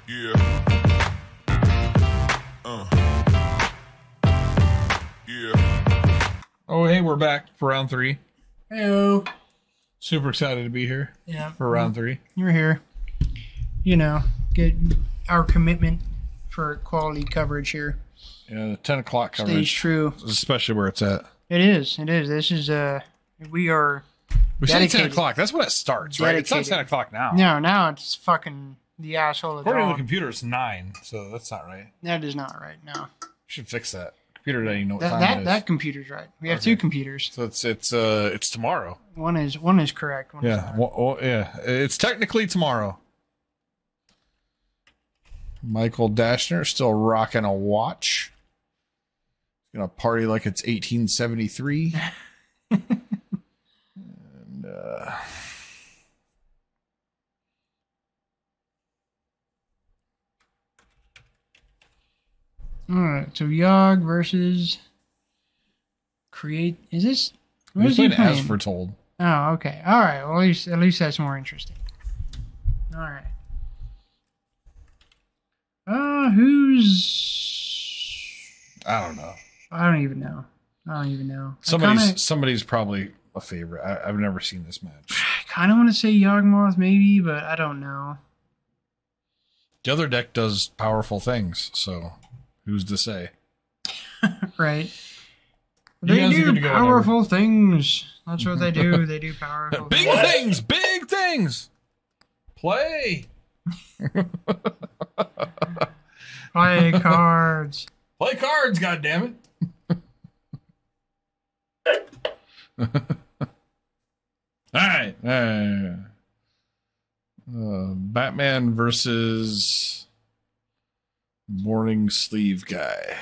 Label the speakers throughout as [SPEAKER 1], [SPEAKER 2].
[SPEAKER 1] Yeah. Yeah.
[SPEAKER 2] Oh, hey, we're back for round 3.
[SPEAKER 3] Hello.
[SPEAKER 2] Super excited to be here.
[SPEAKER 3] Yeah.
[SPEAKER 2] For round 3.
[SPEAKER 3] You're here. You know, get our commitment for quality coverage here.
[SPEAKER 2] Yeah, the 10 o'clock coverage.
[SPEAKER 3] Stays true.
[SPEAKER 2] Especially where it's at.
[SPEAKER 3] It is. It is. This is, we are
[SPEAKER 2] We say 10
[SPEAKER 3] dedicated.
[SPEAKER 2] o'clock. That's when it starts, right? It's not 10 o'clock now.
[SPEAKER 3] No, now it's fucking the asshole of
[SPEAKER 2] According to the
[SPEAKER 3] dog.
[SPEAKER 2] computer, it's 9, so that's not right.
[SPEAKER 3] That is not right, no.
[SPEAKER 2] Should fix that. Computer doesn't even know what time it is.
[SPEAKER 3] That computer's right. We have two computers.
[SPEAKER 2] So it's tomorrow.
[SPEAKER 3] One is correct. One is
[SPEAKER 2] Yeah.
[SPEAKER 3] not.
[SPEAKER 2] Well, yeah. It's technically tomorrow. Michael Dashner still rocking a watch. He's gonna party like it's 1873. And
[SPEAKER 3] All right, so Yawg versus Create. Is this? What
[SPEAKER 2] he's
[SPEAKER 3] is he
[SPEAKER 2] playing as
[SPEAKER 3] playing?
[SPEAKER 2] Foretold.
[SPEAKER 3] Oh, okay. All right. Well, at least that's more interesting. All right. Who's?
[SPEAKER 2] I don't know.
[SPEAKER 3] I don't even know.
[SPEAKER 2] Somebody's probably a favorite. I've never seen this match.
[SPEAKER 3] I kind of want to say Yawgmoth maybe, but I don't know.
[SPEAKER 2] The other deck does powerful things, so who's to say?
[SPEAKER 3] Right.
[SPEAKER 2] You
[SPEAKER 3] They
[SPEAKER 2] guys are
[SPEAKER 3] do
[SPEAKER 2] gonna go
[SPEAKER 3] powerful things. That's what they do. They do powerful
[SPEAKER 2] Big
[SPEAKER 3] things.
[SPEAKER 2] big things. Play.
[SPEAKER 3] Play cards.
[SPEAKER 2] Play cards, goddammit. All right. Batman versus morning sleeve guy.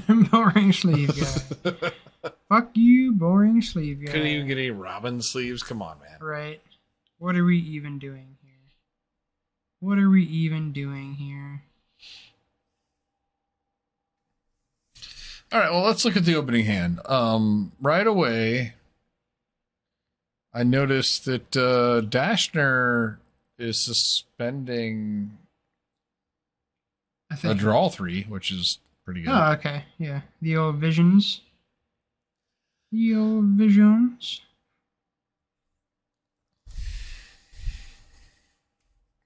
[SPEAKER 3] Boring sleeve guy. Fuck you, boring sleeve guy.
[SPEAKER 2] Couldn't even get any Robin sleeves. Come on, man.
[SPEAKER 3] Right. What are we even doing here? What are we even doing here?
[SPEAKER 2] All right, well, let's look at the opening hand. Right away, I noticed that Dashner is suspending a draw 3, which is pretty good.
[SPEAKER 3] Oh, okay. Yeah. The old visions. The old visions.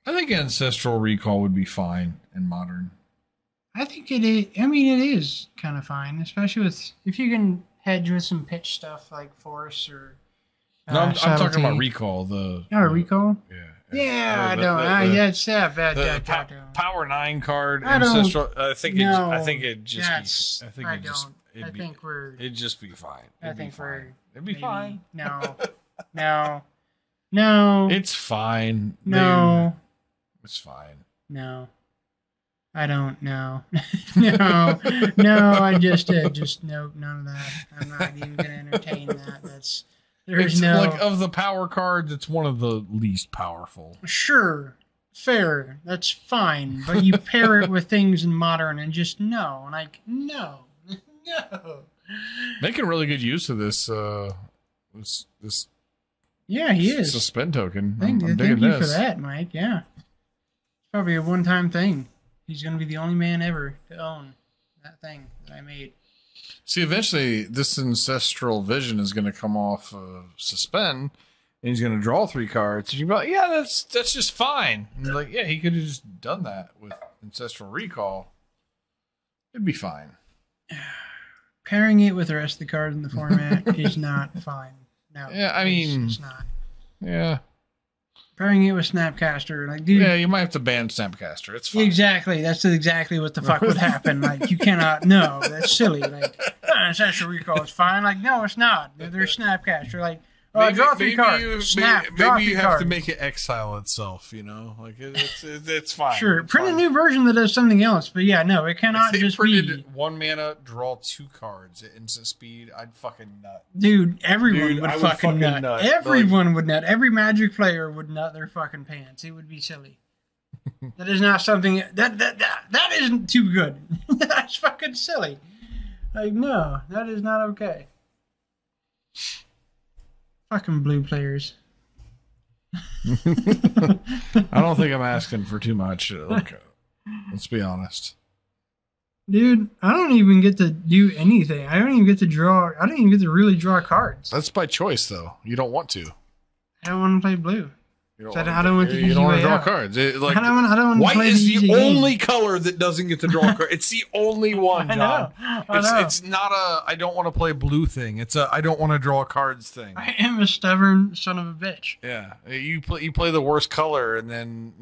[SPEAKER 2] I think Ancestral Recall would be fine in Modern.
[SPEAKER 3] I think it is. I mean, it is kind of fine, especially with if you can hedge with some pitch stuff like Force or.
[SPEAKER 2] No, I'm talking
[SPEAKER 3] Subtlety.
[SPEAKER 2] about Recall.
[SPEAKER 3] Recall.
[SPEAKER 2] Yeah.
[SPEAKER 3] Yeah, I don't. Yeah, it's that bad.
[SPEAKER 2] Power 9 card.
[SPEAKER 3] I don't-
[SPEAKER 2] Ancestral. I think it'd just
[SPEAKER 3] That's.
[SPEAKER 2] be. I think
[SPEAKER 3] we're.
[SPEAKER 2] it'd just be fine.
[SPEAKER 3] I think we're.
[SPEAKER 2] It'd be
[SPEAKER 3] maybe-
[SPEAKER 2] fine.
[SPEAKER 3] No. No.
[SPEAKER 2] It's fine.
[SPEAKER 3] No.
[SPEAKER 2] It's fine.
[SPEAKER 3] No. I don't know. No. I just no, none of that. I'm not even gonna entertain that. There's no
[SPEAKER 2] like of the power cards, it's one of the least powerful.
[SPEAKER 3] Sure. Fair. That's fine. But you pair it with things in Modern and just no. Like, no.
[SPEAKER 2] Making really good use of this this
[SPEAKER 3] Yeah, he is.
[SPEAKER 2] suspend token.
[SPEAKER 3] Thank
[SPEAKER 2] I'm digging
[SPEAKER 3] you
[SPEAKER 2] this.
[SPEAKER 3] for that, Mike. Yeah. It's probably a one-time thing. He's going to be the only man ever to own that thing that I made.
[SPEAKER 2] See, eventually, this Ancestral Vision is going to come off suspend, and he's going to draw 3 cards. And you're like, yeah, that's just fine. And you're like, yeah, he could have just done that with Ancestral Recall. It'd be fine.
[SPEAKER 3] Pairing it with the rest of the cards in the format is not fine. No.
[SPEAKER 2] Yeah, I mean,
[SPEAKER 3] it's not.
[SPEAKER 2] Yeah.
[SPEAKER 3] Pairing it with Snapcaster, like, dude.
[SPEAKER 2] Yeah, you might have to ban Snapcaster. It's fine.
[SPEAKER 3] Exactly. That's exactly what the fuck would happen. Like, you cannot. No, that's silly. Like, Ancestral Recall is fine. Like, no, it's not. There's Snapcaster. Like, draw 3 cards.
[SPEAKER 2] Maybe you have to make it exile itself, you know? Like, it's fine.
[SPEAKER 3] Sure.
[SPEAKER 2] It's
[SPEAKER 3] Print
[SPEAKER 2] fine.
[SPEAKER 3] a new version that does something else. But yeah, no, it cannot
[SPEAKER 2] If they
[SPEAKER 3] just
[SPEAKER 2] printed
[SPEAKER 3] be.
[SPEAKER 2] 1 mana, draw 2 cards at instant speed, I'd fucking nut.
[SPEAKER 3] Dude, everyone
[SPEAKER 2] Dude,
[SPEAKER 3] would
[SPEAKER 2] I would
[SPEAKER 3] fucking
[SPEAKER 2] fucking
[SPEAKER 3] nut.
[SPEAKER 2] nut.
[SPEAKER 3] Everyone would nut. Every Magic player would nut their fucking pants. It would be silly. That is not something that isn't too good. That's fucking silly. Like, no, that is not okay. Fucking blue players.
[SPEAKER 2] I don't think I'm asking for too much. Look, Let's be honest.
[SPEAKER 3] Dude, I don't even get to do anything. I don't even get to draw. I don't even get to really draw cards.
[SPEAKER 2] That's by choice, though. You don't want to.
[SPEAKER 3] I don't want to play blue.
[SPEAKER 2] You don't
[SPEAKER 3] So
[SPEAKER 2] want
[SPEAKER 3] I don't want the easy way
[SPEAKER 2] draw
[SPEAKER 3] out.
[SPEAKER 2] cards. I don't
[SPEAKER 3] want to
[SPEAKER 2] white
[SPEAKER 3] play
[SPEAKER 2] is
[SPEAKER 3] the easy
[SPEAKER 2] the
[SPEAKER 3] game.
[SPEAKER 2] only color that doesn't get to draw cards. It's the only one, John.
[SPEAKER 3] I know.
[SPEAKER 2] It's not a I don't want to play blue thing. It's a I don't want to draw cards thing.
[SPEAKER 3] I am a stubborn son of a bitch.
[SPEAKER 2] Yeah, you play the worst color and then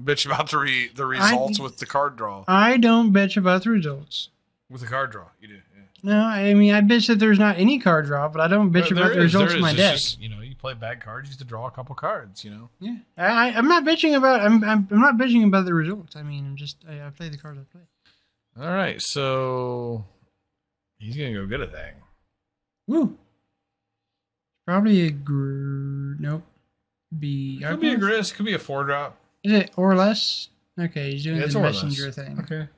[SPEAKER 2] bitch about the results with the card draw.
[SPEAKER 3] I don't bitch about the results.
[SPEAKER 2] With the card draw, you do. Yeah.
[SPEAKER 3] No, I mean I bitch that there's not any card draw, but I don't bitch about the results of my deck.
[SPEAKER 2] Just, you play bad cards, you have to draw a couple cards.
[SPEAKER 3] Yeah, I'm not bitching about. I'm not bitching about the results. I mean, I play the cards I play.
[SPEAKER 2] All right, so he's gonna go get a thing.
[SPEAKER 3] Woo. Probably a nope. B.
[SPEAKER 2] Could be a Gris. Could be a 4-drop.
[SPEAKER 3] Is it or less? Okay, he's doing
[SPEAKER 2] Yeah,
[SPEAKER 3] the messenger thing.
[SPEAKER 2] Okay.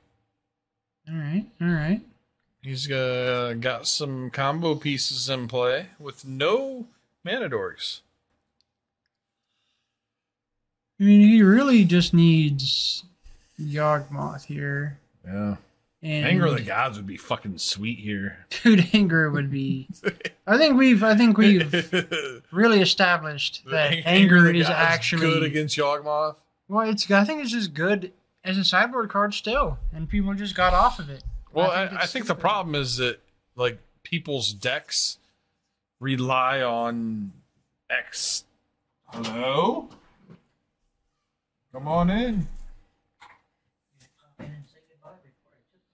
[SPEAKER 3] All right.
[SPEAKER 2] He's got some combo pieces in play with no mana dorks.
[SPEAKER 3] I mean, he really just needs Yawgmoth here.
[SPEAKER 2] Yeah.
[SPEAKER 3] And
[SPEAKER 2] Anger of the Gods would be fucking sweet here.
[SPEAKER 3] Dude, Anger would be. I think we've really established that Anger is actually
[SPEAKER 2] good against Yawgmoth.
[SPEAKER 3] Well, I think it's just good as a sideboard card still, and people just got off of it.
[SPEAKER 2] Well, I think the problem is that people's decks rely on X. Hello? Come on in.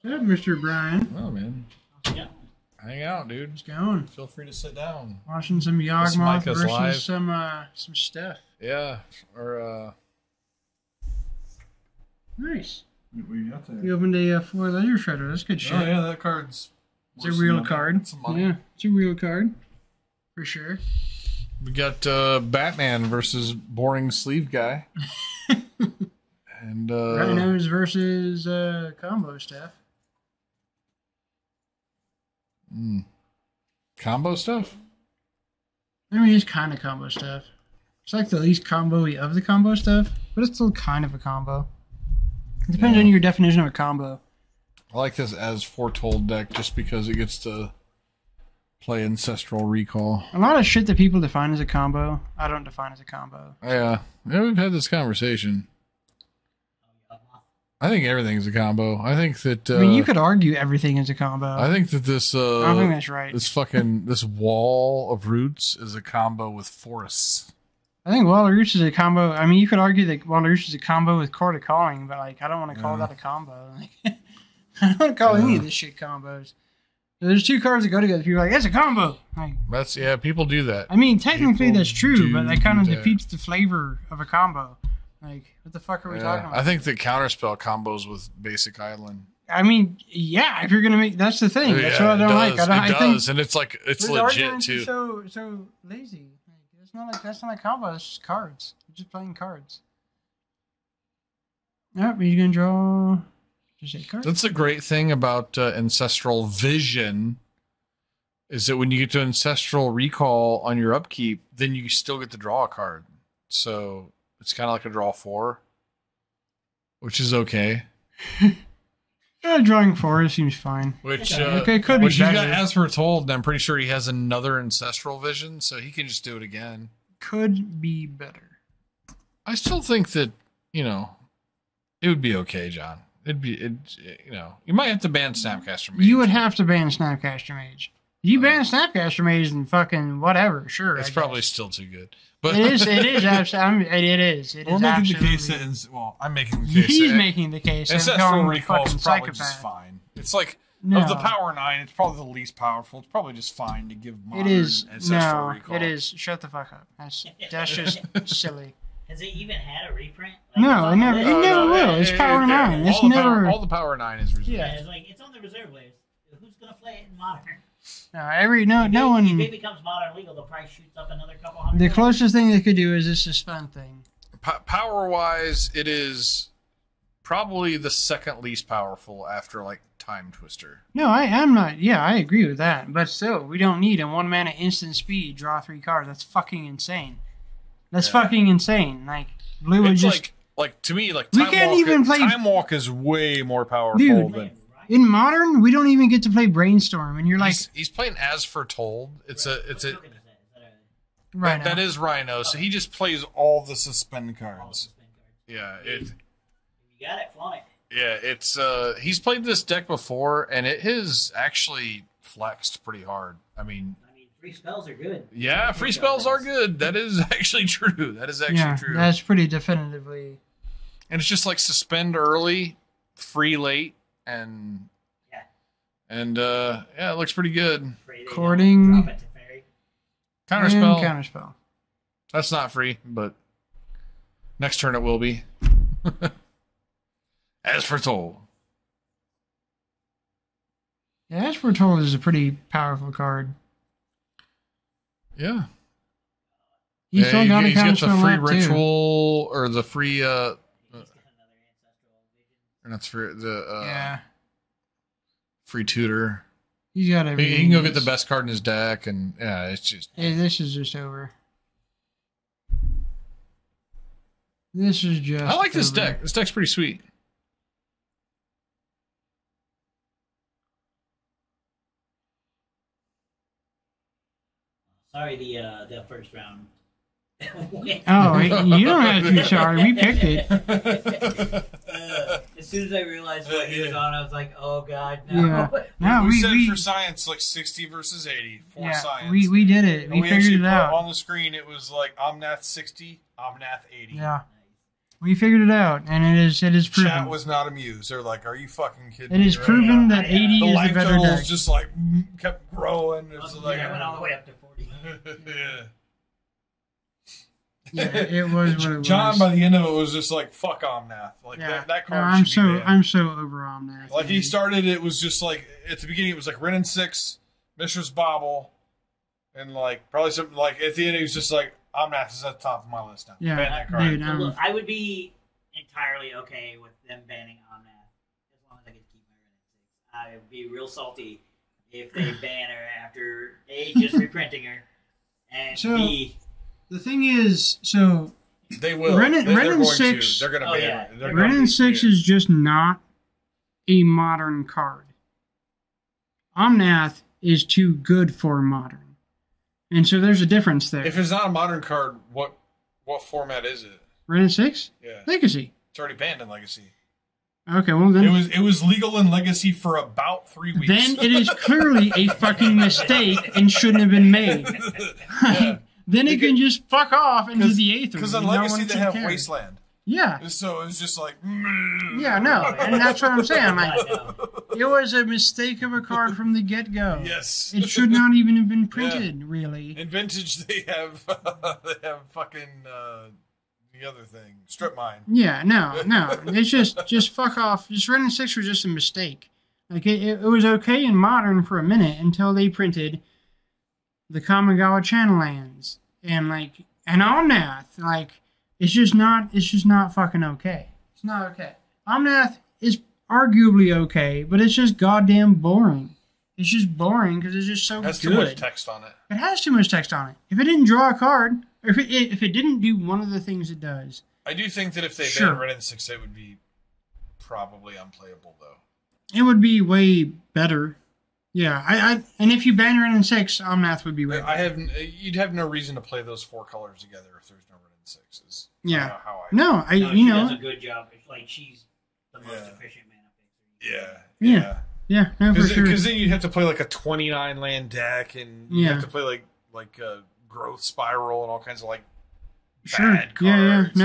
[SPEAKER 3] Good, Mr. Brian.
[SPEAKER 2] Oh, man.
[SPEAKER 1] Yeah.
[SPEAKER 2] Hang out, dude.
[SPEAKER 3] How's it going?
[SPEAKER 2] Feel free to sit down.
[SPEAKER 3] Watching some Yawgmoth versus
[SPEAKER 2] live.
[SPEAKER 3] some stuff.
[SPEAKER 2] Yeah, or
[SPEAKER 3] Nice.
[SPEAKER 2] what you got there?
[SPEAKER 3] You opened a four ledger shredder. That's good shit.
[SPEAKER 2] Oh yeah, that card's.
[SPEAKER 3] It's a real card. Yeah, it's a real card. For sure.
[SPEAKER 2] We got Batman versus boring sleeve guy. And
[SPEAKER 3] Rhinos versus combo stuff.
[SPEAKER 2] Combo stuff?
[SPEAKER 3] I mean, it's kind of combo stuff. It's like the least combo-y of the combo stuff, but it's still kind of a combo. It depends on your definition of a combo.
[SPEAKER 2] I like this as Foretold deck just because it gets to play Ancestral Recall.
[SPEAKER 3] A lot of shit that people define as a combo, I don't define as a combo.
[SPEAKER 2] Yeah, we've had this conversation. I think everything's a combo. I think that.
[SPEAKER 3] I mean, you could argue everything is a combo.
[SPEAKER 2] I think that this.
[SPEAKER 3] I don't think that's right.
[SPEAKER 2] This wall of roots is a combo with forests.
[SPEAKER 3] I think Wall of Roots is a combo. I mean, you could argue that Wall of Roots is a combo with Court of Calling, but I don't want to call that a combo. I don't want to call any of this shit combos. There's two cards that go together. People are like, it's a combo.
[SPEAKER 2] People do that.
[SPEAKER 3] I mean, technically
[SPEAKER 2] People
[SPEAKER 3] that's true, but that kind of
[SPEAKER 2] do that.
[SPEAKER 3] defeats the flavor of a combo. What the fuck are we talking about?
[SPEAKER 2] I think that Counterspell combos with Basic Island.
[SPEAKER 3] I mean, yeah, if you're gonna make, that's the thing. That's what I don't like.
[SPEAKER 2] It does, and it's legit too.
[SPEAKER 3] So lazy. That's not a combo. It's just cards. You're just playing cards. Yep, you're gonna draw. Just a card.
[SPEAKER 2] That's the great thing about Ancestral Vision, is that when you get to Ancestral Recall on your upkeep, then you still get to draw a card. So it's kind of like a draw 4, which is okay.
[SPEAKER 3] Drawing 4 seems fine.
[SPEAKER 2] Which
[SPEAKER 3] could be better.
[SPEAKER 2] he's got as Foretold, and I'm pretty sure he has another Ancestral Vision, so he can just do it again.
[SPEAKER 3] Could be better.
[SPEAKER 2] I still think that it would be okay, John. You might have to ban Snapcaster Mage.
[SPEAKER 3] You would have to ban Snapcaster Mage. You ban Snapcaster Mage and fucking whatever. Sure,
[SPEAKER 2] it's probably still too good. But
[SPEAKER 3] it is. It is absolutely. It is.
[SPEAKER 2] We're making the case that. I'm making the case.
[SPEAKER 3] He's making the case.
[SPEAKER 2] Ancestral Recall is probably just fine. It's like of the Power 9, it's probably the least powerful. It's probably just fine to give Modern Ancestral Recall.
[SPEAKER 3] It is. Shut the fuck up. That's just silly.
[SPEAKER 1] Has it even had a reprint?
[SPEAKER 3] No, it never. It never will. It's Power 9. It's never.
[SPEAKER 2] All the Power 9 is reserved.
[SPEAKER 1] Yeah, it's on the reserve list. Who's gonna play it in Modern?
[SPEAKER 3] No one.
[SPEAKER 1] If it becomes Modern legal, the price shoots up another couple hundred.
[SPEAKER 3] The closest thing they could do is a suspend thing.
[SPEAKER 2] Power-wise, it is probably the second least powerful after Time Twister.
[SPEAKER 3] No, I am not. Yeah, I agree with that. But still, we don't need a 1 mana instant speed draw 3 cards. That's fucking insane. That's fucking insane. Blue would
[SPEAKER 2] it's
[SPEAKER 3] just
[SPEAKER 2] like to me, like
[SPEAKER 3] We can't even play-
[SPEAKER 2] Time Walk is way more powerful
[SPEAKER 3] Dude.
[SPEAKER 2] than
[SPEAKER 3] In Modern, we don't even get to play Brainstorm, and you're like,
[SPEAKER 2] he's playing as Foretold. It's a
[SPEAKER 3] right
[SPEAKER 2] that is Rhino, so he just plays all the suspend cards. Yeah,
[SPEAKER 1] You got it, flaunt it.
[SPEAKER 2] Yeah, it's he's played this deck before, and it has actually flexed pretty hard. I mean,
[SPEAKER 1] free spells are good.
[SPEAKER 2] Yeah, free spells are good. That is actually true. That is actually true.
[SPEAKER 3] That's pretty definitively.
[SPEAKER 2] And it's just like suspend early, free late, and it looks pretty good.
[SPEAKER 3] Courting.
[SPEAKER 1] Drop it to fairy.
[SPEAKER 2] Counterspell.
[SPEAKER 3] Counterspell.
[SPEAKER 2] That's not free, but next turn it will be. As Foretold.
[SPEAKER 3] Yeah, as Foretold is a pretty powerful card.
[SPEAKER 2] Yeah.
[SPEAKER 3] You still got a
[SPEAKER 2] got the free
[SPEAKER 3] left,
[SPEAKER 2] ritual or the free or that's free free tutor.
[SPEAKER 3] He's got
[SPEAKER 2] He can go get the best card in his deck, and yeah, it's just.
[SPEAKER 3] Hey, this is just over. This is just.
[SPEAKER 2] I like this
[SPEAKER 3] over.
[SPEAKER 2] deck. This deck's pretty sweet.
[SPEAKER 1] Sorry, the first round.
[SPEAKER 3] Oh, you don't have to be sorry. We picked it.
[SPEAKER 1] As soon as I realized what he was on, I was like, "Oh God, no!"
[SPEAKER 3] Yeah. No,
[SPEAKER 2] we said for science like 60 versus 80 for
[SPEAKER 3] yeah,
[SPEAKER 2] science.
[SPEAKER 3] We did it. We figured it out
[SPEAKER 2] on the screen. It was like Omnath 60, Omnath 80.
[SPEAKER 3] Yeah, we figured it out, and it is proven.
[SPEAKER 2] Chat was not amused. They're like, "Are you fucking kidding
[SPEAKER 3] me?" It is proven that 80
[SPEAKER 2] the
[SPEAKER 3] is
[SPEAKER 2] life
[SPEAKER 3] the better deck.
[SPEAKER 2] just like kept growing. It was like
[SPEAKER 1] I went all the way up to 40.
[SPEAKER 2] Yeah.
[SPEAKER 3] Yeah, it was what it
[SPEAKER 2] John,
[SPEAKER 3] was.
[SPEAKER 2] by the end of it, was just like, "Fuck Omnath." Like that card.
[SPEAKER 3] No, I'm so over Omnath.
[SPEAKER 2] Like he started, it was just like at the beginning, it was like Ren and 6, Mistress Bobble, and like probably something like at the end, it was just like Omnath is at the top of my list now.
[SPEAKER 3] Yeah,
[SPEAKER 2] ban that card.
[SPEAKER 3] dude.
[SPEAKER 1] Look, I would be entirely okay with them banning Omnath as long as I could keep my Ren and 6. I would be real salty if they ban her after A, just reprinting her, and B.
[SPEAKER 3] The thing is, so
[SPEAKER 2] they will.
[SPEAKER 3] Ren and 6.
[SPEAKER 2] They're going to ban her.
[SPEAKER 3] Ren and 6 is just not a modern card. Omnath is too good for modern, and so there's a difference there.
[SPEAKER 2] If it's not a modern card, what format is it?
[SPEAKER 3] Ren and 6?
[SPEAKER 2] Yeah,
[SPEAKER 3] Legacy.
[SPEAKER 2] It's already banned in Legacy.
[SPEAKER 3] Okay, well then
[SPEAKER 2] it was legal in Legacy for about 3 weeks.
[SPEAKER 3] Then it is clearly a fucking mistake and shouldn't have been made.
[SPEAKER 2] Yeah.
[SPEAKER 3] Then it can just fuck off into the Aether.
[SPEAKER 2] Because in Legacy they have Wasteland.
[SPEAKER 3] Yeah.
[SPEAKER 2] So it's just like...
[SPEAKER 3] Yeah, no. And that's what I'm saying. Like, it was a mistake of a card from the get-go.
[SPEAKER 2] Yes.
[SPEAKER 3] It should not even have been printed, really.
[SPEAKER 2] In Vintage they have fucking... the other thing, strip mine.
[SPEAKER 3] Yeah, no. It's just fuck off. Just Ren and 6 was just a mistake. Like it was okay in Modern for a minute until they printed the Kamigawa Channel lands and Omnath. Like it's just not fucking okay. It's not okay. Omnath is arguably okay, but it's just goddamn boring. It's just boring because it's just so good. It has
[SPEAKER 2] too much text on it.
[SPEAKER 3] It has too much text on it. If it didn't draw a card, or if it didn't do one of the things it does.
[SPEAKER 2] I do think that if they banned Ren and 6, it would be probably unplayable, though.
[SPEAKER 3] It would be way better. Yeah, and if you ban Ren and 6, Omnath would be way better.
[SPEAKER 2] You'd have no reason to play those 4 colors together if there's no Ren and 6s.
[SPEAKER 3] Yeah.
[SPEAKER 1] No, she does a good job. Like, she's the most efficient mana
[SPEAKER 2] picker.
[SPEAKER 3] Yeah, no, for sure.
[SPEAKER 2] Because then you'd have to play like a 29 land deck, and you have to play like a growth spiral and all kinds of bad cards.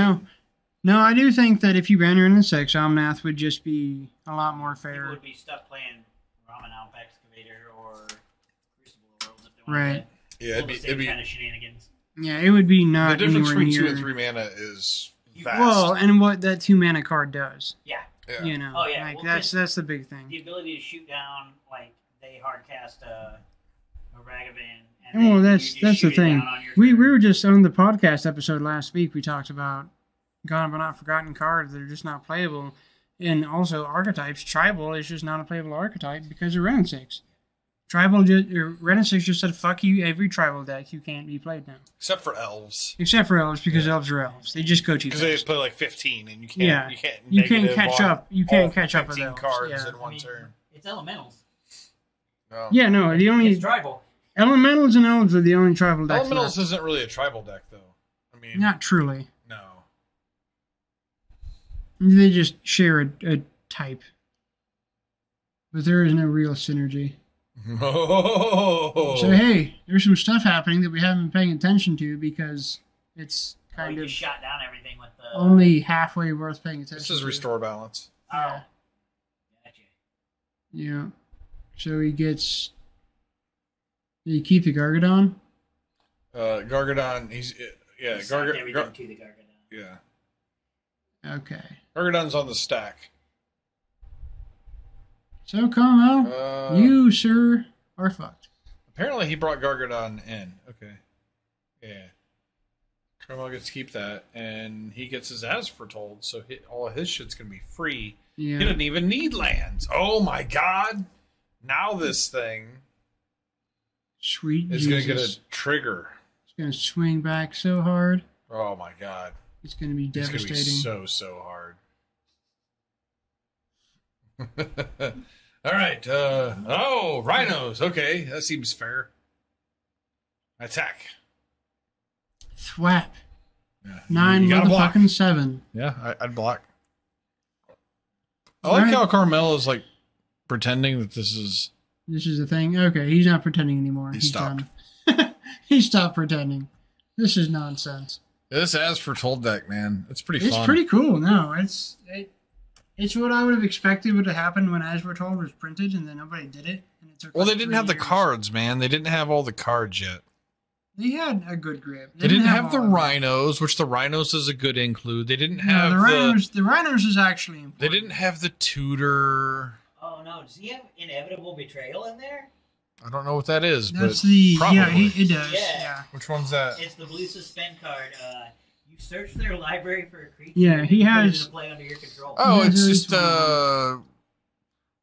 [SPEAKER 3] No, I do think that if you ban Ren and 6, Omnath would just be a lot more fair.
[SPEAKER 1] People would be stuck playing Ramen Alp Excavator or Crucible Worlds if they wanted it'd be kind of shenanigans.
[SPEAKER 3] Yeah, it would be not.
[SPEAKER 2] The difference between 2 and 3 mana is vast.
[SPEAKER 3] Well, and what that 2 mana card does.
[SPEAKER 1] Yeah.
[SPEAKER 3] You know, that's the big thing.
[SPEAKER 1] The ability to shoot down, they hardcast a Ragavan.
[SPEAKER 3] Well, that's the thing. We were just on the podcast episode last week. We talked about Gone but Not Forgotten cards that are just not playable, and also archetypes. Tribal is just not a playable archetype because of Ren and 6. Renin 6 just said, fuck you, every tribal deck, you can't be played now.
[SPEAKER 2] Except for elves.
[SPEAKER 3] Except for elves, because elves are elves. They just go too fast.
[SPEAKER 2] Because they play like 15, and
[SPEAKER 3] you can't catch up. You can't catch up with
[SPEAKER 2] 15
[SPEAKER 3] elves.
[SPEAKER 2] cards in one turn.
[SPEAKER 1] It's elementals.
[SPEAKER 2] No.
[SPEAKER 3] Yeah, no, the only...
[SPEAKER 1] It's tribal.
[SPEAKER 3] Elementals and elves are the only tribal decks.
[SPEAKER 2] Elementals isn't really a tribal deck, though. I mean...
[SPEAKER 3] Not truly.
[SPEAKER 2] No.
[SPEAKER 3] They just share a type. But there is no real synergy.
[SPEAKER 2] Oh.
[SPEAKER 3] So, hey, there's some stuff happening that we haven't been paying attention to because it's kind of
[SPEAKER 1] shot down everything with the...
[SPEAKER 3] only halfway worth paying attention
[SPEAKER 2] This is restore balance.
[SPEAKER 1] Oh. Gotcha.
[SPEAKER 3] Yeah. So he gets... Did he keep the Gargadon?
[SPEAKER 2] Gargadon, he's... Yeah,
[SPEAKER 1] Everything to the Gargadon.
[SPEAKER 2] Yeah.
[SPEAKER 3] Okay.
[SPEAKER 2] Gargadon's on the stack.
[SPEAKER 3] So, Carmel, you, sir, are fucked.
[SPEAKER 2] Apparently he brought Gargadon in. Okay. Yeah. Carmel gets to keep that, and he gets his ass foretold, so all of his shit's going to be free.
[SPEAKER 3] Yeah.
[SPEAKER 2] He doesn't even need lands. Oh my god! Now this thing
[SPEAKER 3] Sweet
[SPEAKER 2] is going to get
[SPEAKER 3] Jesus.
[SPEAKER 2] a trigger.
[SPEAKER 3] It's going to swing back so hard.
[SPEAKER 2] Oh my god.
[SPEAKER 3] It's going to be devastating.
[SPEAKER 2] It's going to be so hard. All right. Rhinos. Okay, that seems fair. Attack.
[SPEAKER 3] Thwap.
[SPEAKER 2] Yeah.
[SPEAKER 3] 9
[SPEAKER 2] You gotta block.
[SPEAKER 3] motherfucking 7.
[SPEAKER 2] Yeah, I'd block. I like how Carmel is like pretending that this is...
[SPEAKER 3] This is the thing. Okay, he's not pretending anymore.
[SPEAKER 2] He stopped.
[SPEAKER 3] Done. He stopped pretending. This is nonsense.
[SPEAKER 2] This as foretold deck, man. It's pretty fun.
[SPEAKER 3] It's pretty cool. No, it's what I would have expected would have happened when As Foretold was printed, and then nobody did it. And it took
[SPEAKER 2] Well,
[SPEAKER 3] like
[SPEAKER 2] they didn't
[SPEAKER 3] 3
[SPEAKER 2] have the
[SPEAKER 3] years.
[SPEAKER 2] cards, man. They didn't have all the cards yet.
[SPEAKER 3] They had a good grip.
[SPEAKER 2] They didn't have the
[SPEAKER 3] all of it.
[SPEAKER 2] rhinos, which the rhinos is a good include. They didn't
[SPEAKER 3] No,
[SPEAKER 2] have
[SPEAKER 3] the rhinos is actually important.
[SPEAKER 2] They didn't have the tutor.
[SPEAKER 1] Oh, no. Does he have Inevitable Betrayal in there?
[SPEAKER 2] I don't know what that is,
[SPEAKER 3] That's
[SPEAKER 2] but
[SPEAKER 3] the
[SPEAKER 2] probably.
[SPEAKER 3] yeah. It does.
[SPEAKER 1] Yeah.
[SPEAKER 3] Yeah.
[SPEAKER 2] Which one's that?
[SPEAKER 1] It's the blue suspend card. You search their library for a creature.
[SPEAKER 3] Yeah, he
[SPEAKER 1] and put it
[SPEAKER 3] has-
[SPEAKER 1] into play under your control.
[SPEAKER 2] Oh,
[SPEAKER 3] Yeah,
[SPEAKER 2] it's
[SPEAKER 3] there is
[SPEAKER 2] just
[SPEAKER 3] one.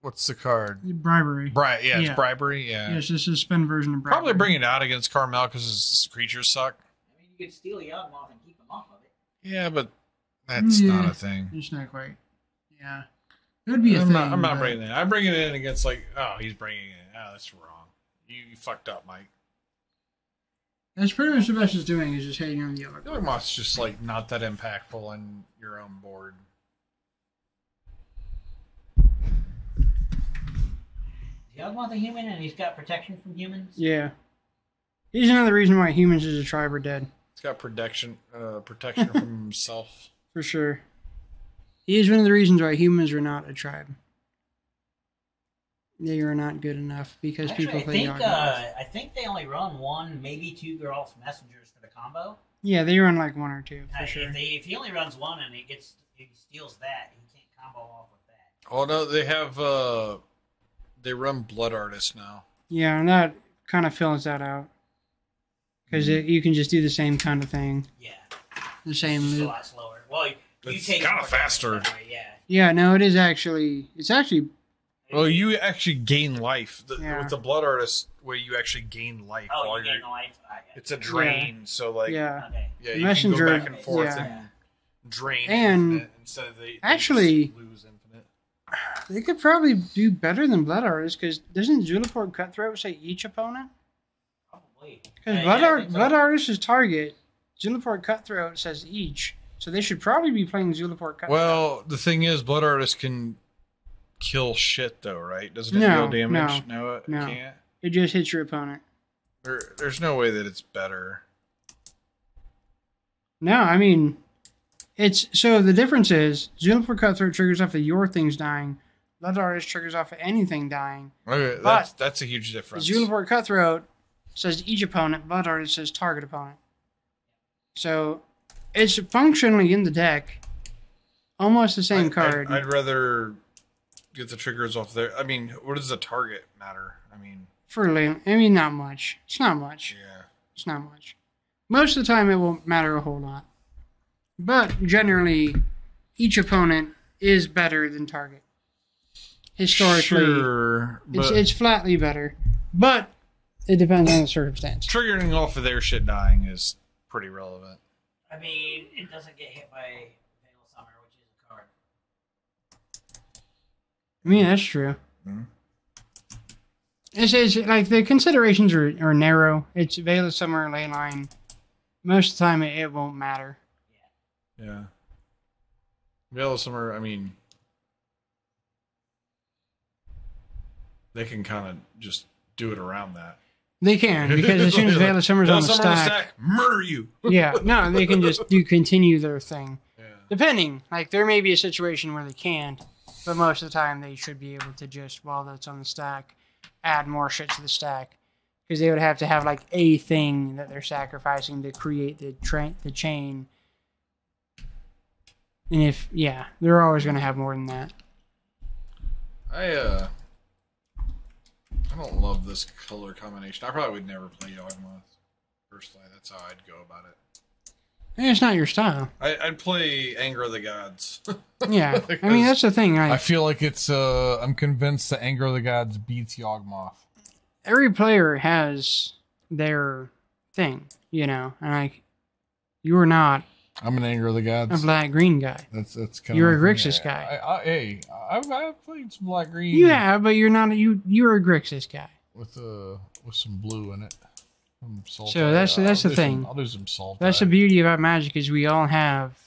[SPEAKER 2] what's the card?
[SPEAKER 3] Bribery.
[SPEAKER 2] Yeah, it's
[SPEAKER 3] Yeah.
[SPEAKER 2] bribery. Yeah,
[SPEAKER 3] Yes, it's a suspend version of bribery.
[SPEAKER 2] probably bring it out against Carmel because his creatures suck.
[SPEAKER 1] I mean, you could steal Yawgmoth and keep him off of it.
[SPEAKER 2] Yeah, but that's
[SPEAKER 3] Yeah.
[SPEAKER 2] not a thing.
[SPEAKER 3] It's not quite. Yeah. It would be a
[SPEAKER 2] I'm
[SPEAKER 3] thing.
[SPEAKER 2] not
[SPEAKER 3] but-
[SPEAKER 2] bringing it in. I'm bringing it in against like, oh, he's bringing it in. Oh, that's wrong. You fucked up, Mike.
[SPEAKER 3] That's pretty much the best it's doing is just hating on the other.
[SPEAKER 2] Yawgmoth's just like not that impactful on your own board.
[SPEAKER 1] Is Yawgmoth a human and he's got protection from humans?
[SPEAKER 3] Yeah. He's another reason why humans as a tribe are dead.
[SPEAKER 2] It's got protection from himself.
[SPEAKER 3] For sure. He is one of the reasons why humans are not a tribe. They are not good enough because
[SPEAKER 1] Actually,
[SPEAKER 3] people play Yawgmoth.
[SPEAKER 1] I think they only run 1, maybe 2 Geralt's messengers for the combo.
[SPEAKER 3] Yeah, they run like 1 or 2 for sure.
[SPEAKER 1] If he only runs 1 and he steals that, he can't combo off with that.
[SPEAKER 2] Oh no, they have they run Blood Artist now.
[SPEAKER 3] Yeah, and that kind of fills that out. Because you can just do the same kind of thing.
[SPEAKER 1] Yeah.
[SPEAKER 3] The same
[SPEAKER 1] It's just a
[SPEAKER 3] loop.
[SPEAKER 1] lot slower. Well, you
[SPEAKER 2] It's
[SPEAKER 1] take
[SPEAKER 2] kinda
[SPEAKER 1] more damage
[SPEAKER 2] faster.
[SPEAKER 1] that way, yeah.
[SPEAKER 3] Yeah, no, it is actually... It's actually...
[SPEAKER 2] Well, you actually gain life.
[SPEAKER 3] Yeah.
[SPEAKER 2] With the Blood Artist way, you actually gain life.
[SPEAKER 1] Oh,
[SPEAKER 2] while
[SPEAKER 1] you
[SPEAKER 2] you're,
[SPEAKER 1] gain the life?
[SPEAKER 2] it's a drain, so like
[SPEAKER 3] Yeah.
[SPEAKER 1] Okay.
[SPEAKER 2] yeah, you
[SPEAKER 3] Messenger,
[SPEAKER 2] can go back and forth
[SPEAKER 3] yeah.
[SPEAKER 2] and drain
[SPEAKER 3] And
[SPEAKER 2] infinite instead of they
[SPEAKER 3] actually-
[SPEAKER 2] just lose infinite.
[SPEAKER 3] They could probably do better than Blood Artist, because doesn't Zulaport Cutthroat say each opponent?
[SPEAKER 1] Probably.
[SPEAKER 3] Because
[SPEAKER 1] Yeah, I think so.
[SPEAKER 3] Blood Artist's target, Zulaport Cutthroat says each, so they should probably be playing Zulaport Cutthroat.
[SPEAKER 2] Well, the thing is, Blood Artist can kill shit, though, right? Doesn't it
[SPEAKER 3] No,
[SPEAKER 2] deal damage? No, it
[SPEAKER 3] no.
[SPEAKER 2] can't.
[SPEAKER 3] It just hits your opponent.
[SPEAKER 2] There's no way that it's better.
[SPEAKER 3] No, I mean, it's... So the difference is, Zulaport Cutthroat triggers off of your things dying, Blood Artist triggers off of anything dying.
[SPEAKER 2] Okay,
[SPEAKER 3] But-
[SPEAKER 2] that's a huge difference.
[SPEAKER 3] Zulaport Cutthroat says each opponent, Blood Artist says target opponent. So, it's functionally in the deck, almost the same card.
[SPEAKER 2] I'd rather get the triggers off there. I mean, what does the target matter? I mean,
[SPEAKER 3] Not much. It's not much.
[SPEAKER 2] yeah.
[SPEAKER 3] It's not much. Most of the time, it won't matter a whole lot. But generally, each opponent is better than target. historically.
[SPEAKER 2] Sure,
[SPEAKER 3] It's flatly better, but it depends on the circumstance.
[SPEAKER 2] triggering off of their shit dying is pretty relevant.
[SPEAKER 1] I mean, it doesn't get hit by Veil of Summer, which is a card.
[SPEAKER 3] I mean, that's true.
[SPEAKER 2] Mhm.
[SPEAKER 3] It's like the considerations are narrow. It's Veil of Summer, Leyline. Most of the time, it won't matter.
[SPEAKER 2] Yeah. Veil of Summer, I mean, they can kind of just do it around that.
[SPEAKER 3] They can, because as soon as Veil of Summer's on the stack,
[SPEAKER 2] murder you.
[SPEAKER 3] yeah, no, they can just continue their thing.
[SPEAKER 2] Yeah.
[SPEAKER 3] Depending, like there may be a situation where they can't, but most of the time they should be able to just, while that's on the stack, add more shit to the stack, because they would have to have like a thing that they're sacrificing to create the chain. And they're always going to have more than that.
[SPEAKER 2] I don't love this color combination. I probably would never play Yawgmoth. Personally, that's how I'd go about it.
[SPEAKER 3] And it's not your style.
[SPEAKER 2] I'd play Anger of the Gods.
[SPEAKER 3] Yeah, I mean that's the thing.
[SPEAKER 2] I feel like it's. I'm convinced that Anger of the Gods beats Yawgmoth.
[SPEAKER 3] Every player has their thing, and like you are not.
[SPEAKER 2] I'm an Anger of the Gods.
[SPEAKER 3] A black-green guy.
[SPEAKER 2] That's kind
[SPEAKER 3] You're
[SPEAKER 2] of
[SPEAKER 3] a Grixis guy.
[SPEAKER 2] I've played some black green.
[SPEAKER 3] Yeah, but you're not. You're a Grixis guy.
[SPEAKER 2] With some blue in it.
[SPEAKER 3] So that's the thing.
[SPEAKER 2] I'll do some salt.
[SPEAKER 3] That's the beauty about Magic is we all have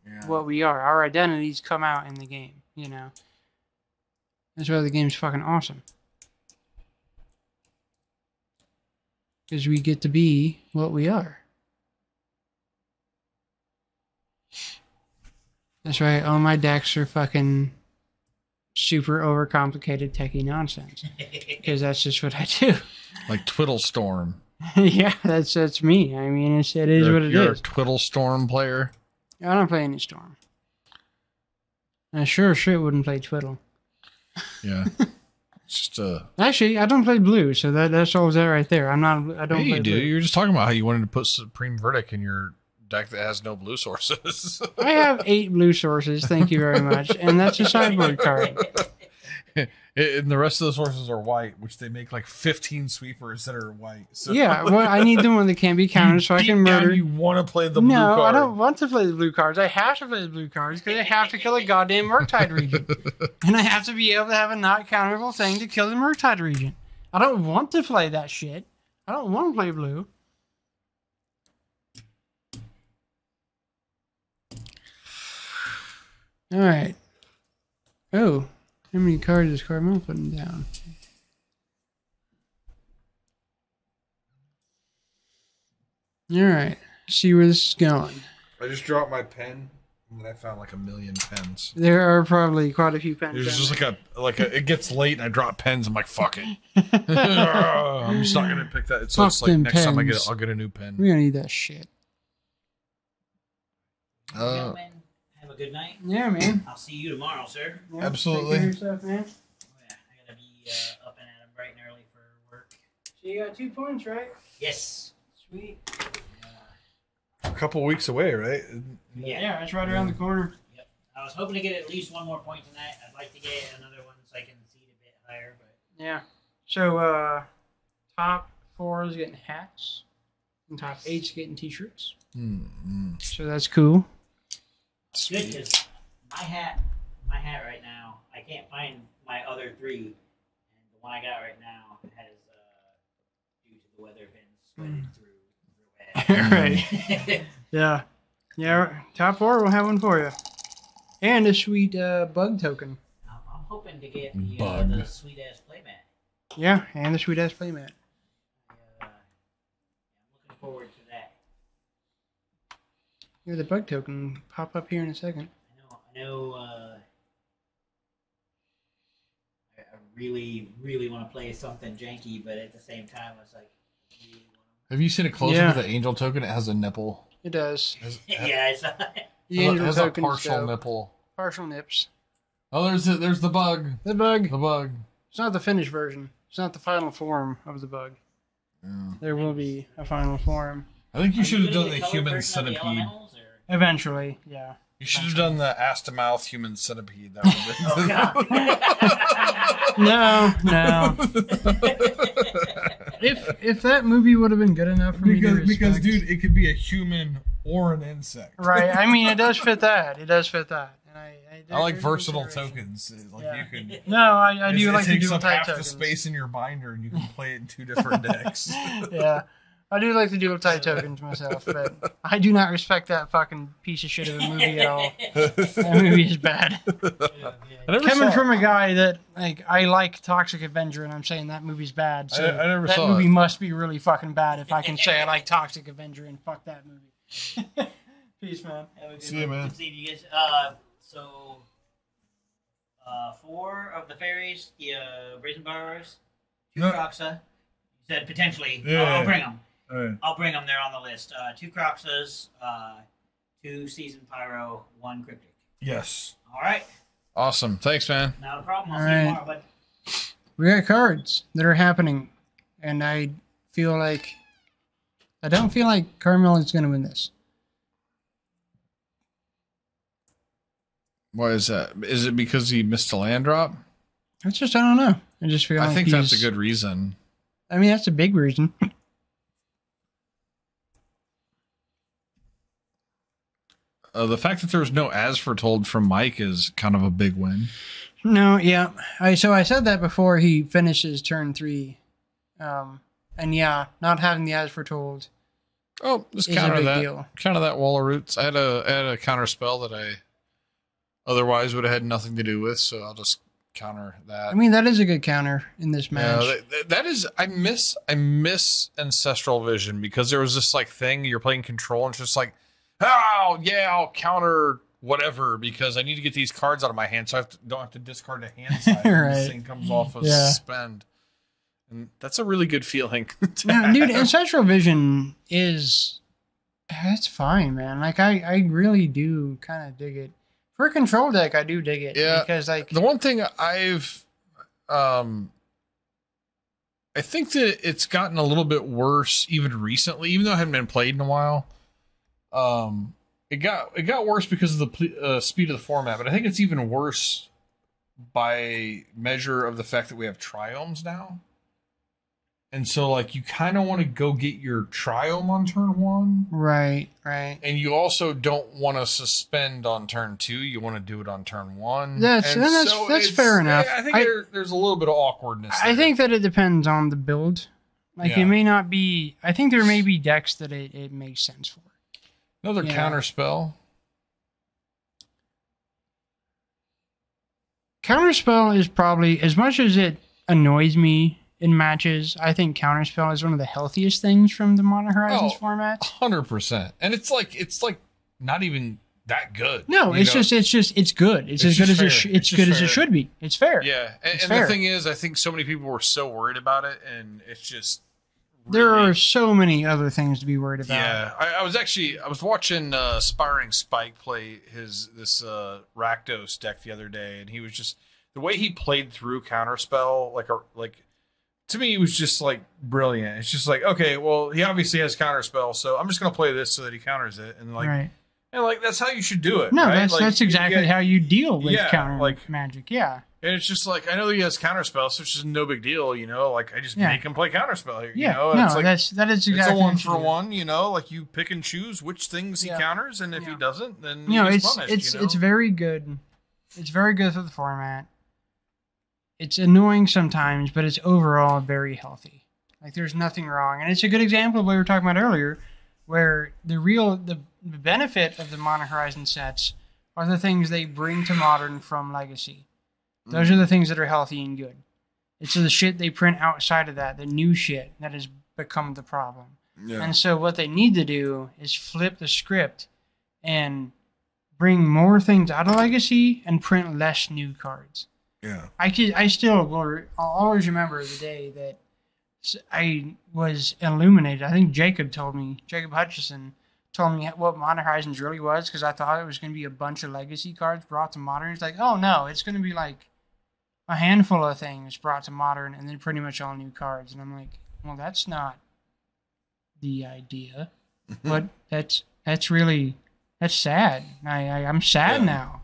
[SPEAKER 2] Yeah.
[SPEAKER 3] what we are. Our identities come out in the game. That's why the game's fucking awesome. Because we get to be what we are. That's why all my decks are fucking super overcomplicated techie nonsense. Because that's just what I do.
[SPEAKER 2] Like Twiddlestorm.
[SPEAKER 3] Yeah, that's me. I mean, it is what it is.
[SPEAKER 2] You're a Twiddlestorm player?
[SPEAKER 3] I don't play any Storm. I sure shit wouldn't play Twiddle.
[SPEAKER 2] Yeah. It's just
[SPEAKER 3] Actually, I don't play blue, so that's all that right there. I don't
[SPEAKER 2] hey,
[SPEAKER 3] play
[SPEAKER 2] you do.
[SPEAKER 3] blue.
[SPEAKER 2] You're just talking about how you wanted to put Supreme Verdict in your deck that has no blue sources.
[SPEAKER 3] I have 8 blue sources, thank you very much, and that's a sideboard card.
[SPEAKER 2] And the rest of the sources are white, which they make like 15 sweepers that are white. So
[SPEAKER 3] Yeah, well, I need the one that can't be counted so I can murder.
[SPEAKER 2] You want to play the blue
[SPEAKER 3] No,
[SPEAKER 2] card.
[SPEAKER 3] I don't want to play the blue cards. I have to play the blue cards because I have to kill a goddamn Murktide Regent. And I have to be able to have a not counterable thing to kill the Murktide Regent. I don't want to play that shit. I don't want to play blue. Alright. Oh, how many cards is Carmel putting down? Alright, see where this is going.
[SPEAKER 2] I just dropped my pen, and I found like a million pens.
[SPEAKER 3] There are probably quite a few pens.
[SPEAKER 2] There's
[SPEAKER 3] down
[SPEAKER 2] just like a. It gets late, and I drop pens. I'm like, fuck it. I'm just not gonna pick that. So
[SPEAKER 3] Fuck
[SPEAKER 2] it's like
[SPEAKER 3] them
[SPEAKER 2] next time
[SPEAKER 3] pens.
[SPEAKER 2] I'll get a new pen.
[SPEAKER 3] We're gonna need that shit.
[SPEAKER 1] Gentlemen, have a good night.
[SPEAKER 3] Yeah, man.
[SPEAKER 1] I'll see you tomorrow, sir.
[SPEAKER 3] Yeah,
[SPEAKER 2] Absolutely.
[SPEAKER 3] Take care of yourself, man.
[SPEAKER 1] Oh, yeah, I gotta be up and at 'em bright and early for work.
[SPEAKER 3] So you got 2 points, right?
[SPEAKER 1] Yes.
[SPEAKER 3] Sweet.
[SPEAKER 2] A couple weeks away, right?
[SPEAKER 3] Yeah, that's right around the corner.
[SPEAKER 1] Yep. I was hoping to get at least one more point tonight. I'd like to get another one so I can see it a bit higher, but
[SPEAKER 3] Yeah. So top 4 is getting hats, and top 8's getting t-shirts. So that's cool.
[SPEAKER 1] it's good because my hat right now, I can't find my other 3, and the one I got right now has, due to the weather, been sweated through.
[SPEAKER 3] Right. Yeah. Yeah. Top 4 will have one for you, and a sweet bug token.
[SPEAKER 1] I'm hoping to get the sweet ass playmat.
[SPEAKER 3] Yeah, and the sweet ass playmat.
[SPEAKER 1] I'm looking forward to that.
[SPEAKER 3] Yeah, the bug token will pop up here in a second.
[SPEAKER 1] I know. I really, really want to play something janky, but at the same time, I was like, I really
[SPEAKER 2] Have you seen a close
[SPEAKER 3] Yeah.
[SPEAKER 2] up of the angel token? It has a nipple.
[SPEAKER 3] It does.
[SPEAKER 1] yeah, I saw it.
[SPEAKER 3] The
[SPEAKER 2] It
[SPEAKER 3] angel
[SPEAKER 2] has a
[SPEAKER 3] token
[SPEAKER 2] partial nipple.
[SPEAKER 3] partial nips.
[SPEAKER 2] Oh, there's the bug.
[SPEAKER 3] The bug.
[SPEAKER 2] The bug.
[SPEAKER 3] It's not the finished version. It's not the final form of the bug.
[SPEAKER 2] Yeah.
[SPEAKER 3] There will be a final form.
[SPEAKER 2] I think you should have done the
[SPEAKER 1] colored
[SPEAKER 2] human
[SPEAKER 1] version of the
[SPEAKER 2] centipede.
[SPEAKER 1] elementals, or-
[SPEAKER 3] Eventually, yeah.
[SPEAKER 2] You should have done the ass to mouth human centipede. That would have been.
[SPEAKER 3] No. If that movie would have been good enough for me to respect.
[SPEAKER 2] Because, dude, it could be a human or an insect.
[SPEAKER 3] Right. I mean, it does fit that. And
[SPEAKER 2] I like versatile tokens. Like you can.
[SPEAKER 3] No, I do like the dual
[SPEAKER 2] type tokens. It takes up half the space in your binder, and you can play it in 2 different decks.
[SPEAKER 3] Yeah. I do like the dual type tokens myself, but I do not respect that fucking piece of shit of a movie at all. That movie is bad. Coming from a guy that I like Toxic Avenger, and I'm saying that movie's bad. So
[SPEAKER 2] I never
[SPEAKER 3] that
[SPEAKER 2] saw
[SPEAKER 3] movie
[SPEAKER 2] it.
[SPEAKER 3] must be really fucking bad if I can say I like Toxic Avenger and fuck that movie. Peace, man.
[SPEAKER 2] See you, man.
[SPEAKER 1] See you guys. So 4 of the fairies, the Brazen Borrowers, 2 Croxa. You said potentially.
[SPEAKER 2] Yeah.
[SPEAKER 1] I'll bring them.
[SPEAKER 2] Right.
[SPEAKER 1] I'll bring them. They're on the list. 2 Croxas, 2 Seasoned Pyro, 1 Cryptic.
[SPEAKER 2] Yes.
[SPEAKER 1] All right.
[SPEAKER 2] Awesome. Thanks, man.
[SPEAKER 1] Not a problem. I'll
[SPEAKER 3] All
[SPEAKER 1] see you
[SPEAKER 3] right.
[SPEAKER 1] tomorrow, bud.
[SPEAKER 3] We got cards that are happening, and I don't feel like Carmel is going to win this.
[SPEAKER 2] Why is that? Is it because he missed a land drop?
[SPEAKER 3] I don't know. I just feel
[SPEAKER 2] I
[SPEAKER 3] like
[SPEAKER 2] think that's a good reason.
[SPEAKER 3] I mean, that's a big reason.
[SPEAKER 2] The fact that there was no as foretold from Mike is kind of a big win.
[SPEAKER 3] No, yeah. So I said that before he finishes turn 3. And yeah, not having the as foretold.
[SPEAKER 2] Oh, just
[SPEAKER 3] is a
[SPEAKER 2] counter
[SPEAKER 3] big
[SPEAKER 2] that.
[SPEAKER 3] deal.
[SPEAKER 2] Counter that wall of roots. I had a counter spell that I otherwise would have had nothing to do with, so I'll just counter that.
[SPEAKER 3] I mean, that is a good counter in this match.
[SPEAKER 2] Yeah, that is. I miss Ancestral Vision because there was this like thing you're playing control and it's just like, oh yeah, I'll counter whatever because I need to get these cards out of my hand, so I don't have to discard a hand side.
[SPEAKER 3] Right.
[SPEAKER 2] This thing comes off of suspend, and that's a really good feeling.
[SPEAKER 3] No, dude, Ancestral Vision that's fine, man. Like I really do kind of dig it. For a control deck, I do dig it.
[SPEAKER 2] Yeah,
[SPEAKER 3] because like
[SPEAKER 2] the one thing I think that it's gotten a little bit worse even recently, even though it hadn't been played in a while. It got worse because of the speed of the format, but I think it's even worse by measure of the fact that we have triomes now. And so, like, you kind of want to go get your triome on turn 1.
[SPEAKER 3] Right.
[SPEAKER 2] And you also don't want to suspend on turn 2. You want to do it on turn 1.
[SPEAKER 3] That's fair enough.
[SPEAKER 2] I think there's a little bit of awkwardness there.
[SPEAKER 3] I think that it depends on the build. Like, it may not be... I think there may be decks that it makes sense for.
[SPEAKER 2] Another counter spell.
[SPEAKER 3] Counterspell is probably... As much as it annoys me in matches, I think Counterspell is one of the healthiest things from the Modern Horizons format.
[SPEAKER 2] 100%. And it's like not even that good.
[SPEAKER 3] No, it's good. It's as good as it should be. It's fair.
[SPEAKER 2] Yeah. And the thing is, I think so many people were so worried about it, and it's just
[SPEAKER 3] there are so many other things to be worried about.
[SPEAKER 2] Yeah. I was watching Aspiring Spike play this Rakdos deck the other day, and he was just the way he played through Counterspell, like to me, it was just like brilliant. It's just like, okay, well, he obviously has Counterspell, so I'm just gonna play this so that he counters it, and like, and like that's how you should do it.
[SPEAKER 3] No,
[SPEAKER 2] right?
[SPEAKER 3] that's exactly how you deal with counter magic. Yeah,
[SPEAKER 2] and it's just like I know he has Counterspell, so it's just no big deal, you know. Like I just make him play Counterspell here, you know.
[SPEAKER 3] No,
[SPEAKER 2] it's like,
[SPEAKER 3] that is exactly
[SPEAKER 2] it's a 1-for-1, you know. Like you pick and choose which things he counters, and if he doesn't, then he's punished.
[SPEAKER 3] It's very good. It's very good for the format. It's annoying sometimes, but it's overall very healthy. Like there's nothing wrong, and it's a good example of what we were talking about earlier, where the benefit of the Modern Horizon sets are the things they bring to Modern from Legacy. Those are the things that are healthy and good. It's the shit they print outside of that, the new shit that has become the problem. Yeah. And so what they need to do is flip the script and bring more things out of Legacy and print less new cards.
[SPEAKER 2] Yeah,
[SPEAKER 3] I'll always remember the day that I was illuminated. I think Jacob Hutchison told me what Modern Horizons really was, because I thought it was going to be a bunch of Legacy cards brought to Modern. He's like, oh no, it's going to be like a handful of things brought to Modern and then pretty much all new cards. And I'm like, well, that's not the idea. But that's really That's sad. I'm sad now.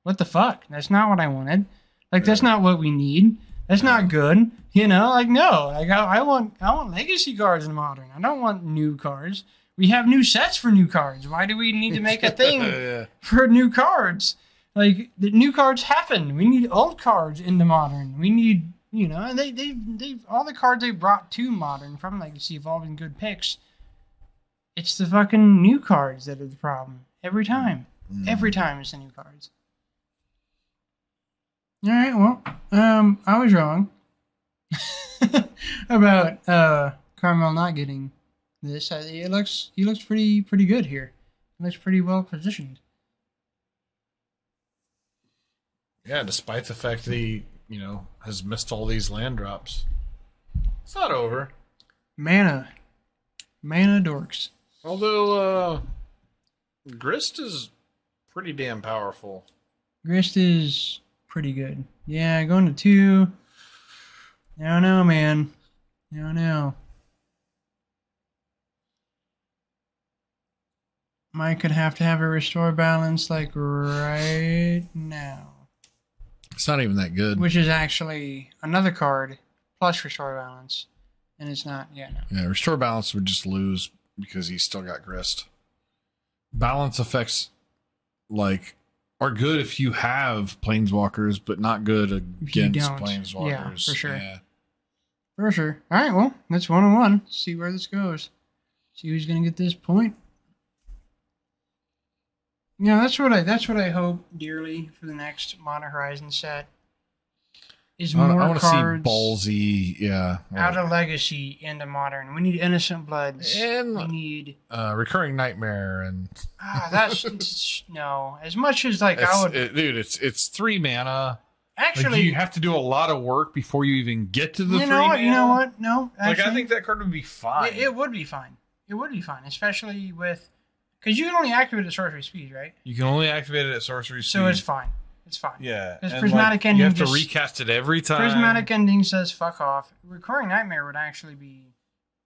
[SPEAKER 3] What the fuck? That's not what I wanted. Like, that's not what we need. That's not good. You know, like, no. Like, I want legacy cards in Modern. I don't want new cards. We have new sets for new cards. Why do we need to make a thing for new cards? Like, the new cards happen. We need old cards into Modern. We need, you know, and they've all the cards they brought to Modern from Legacy have all been good picks. It's the fucking new cards that are the problem. Every time. Every time it's the new cards. All right, well, I was wrong about Carmel not getting this. He looks pretty good here. He looks pretty well positioned.
[SPEAKER 2] Yeah, despite the fact that he, you know, has missed all these land drops. It's not over.
[SPEAKER 3] Mana dorks.
[SPEAKER 2] Although, Grist is pretty damn powerful.
[SPEAKER 3] Grist is pretty good. Yeah, going to 2. I don't know, man. I don't know. Mike could have to have a restore balance like right now.
[SPEAKER 2] It's not even that good.
[SPEAKER 3] Which is actually another card plus restore balance. And it's not, no.
[SPEAKER 2] Yeah, restore balance would just lose because he's still got Grist. Balance effects, like, are good if you have planeswalkers, but not good against planeswalkers.
[SPEAKER 3] Yeah, for sure. Yeah. For sure. All right, well, that's 1-on-1. See where this goes. See who's going to get this point. Yeah, that's what I hope dearly for the next Modern Horizon set. Is more
[SPEAKER 2] I want to
[SPEAKER 3] see
[SPEAKER 2] ballsy,
[SPEAKER 3] out of Legacy into Modern. We need Innocent Bloods.
[SPEAKER 2] And
[SPEAKER 3] we need
[SPEAKER 2] Recurring Nightmare and
[SPEAKER 3] that's no. As much as like I would,
[SPEAKER 2] it's 3 mana.
[SPEAKER 3] Actually,
[SPEAKER 2] like, you have to do a lot of work before you even get to the 3 mana.
[SPEAKER 3] You know what? No, actually,
[SPEAKER 2] like I think that card would be fine.
[SPEAKER 3] It would be fine. It would be fine, especially with because you can only activate it at sorcery speed, right?
[SPEAKER 2] You can only activate it at sorcery speed,
[SPEAKER 3] so it's fine. It's fine.
[SPEAKER 2] Yeah.
[SPEAKER 3] Because Prismatic Ending.
[SPEAKER 2] You have to recast it every time.
[SPEAKER 3] Prismatic Ending says fuck off. Recurring Nightmare would actually be.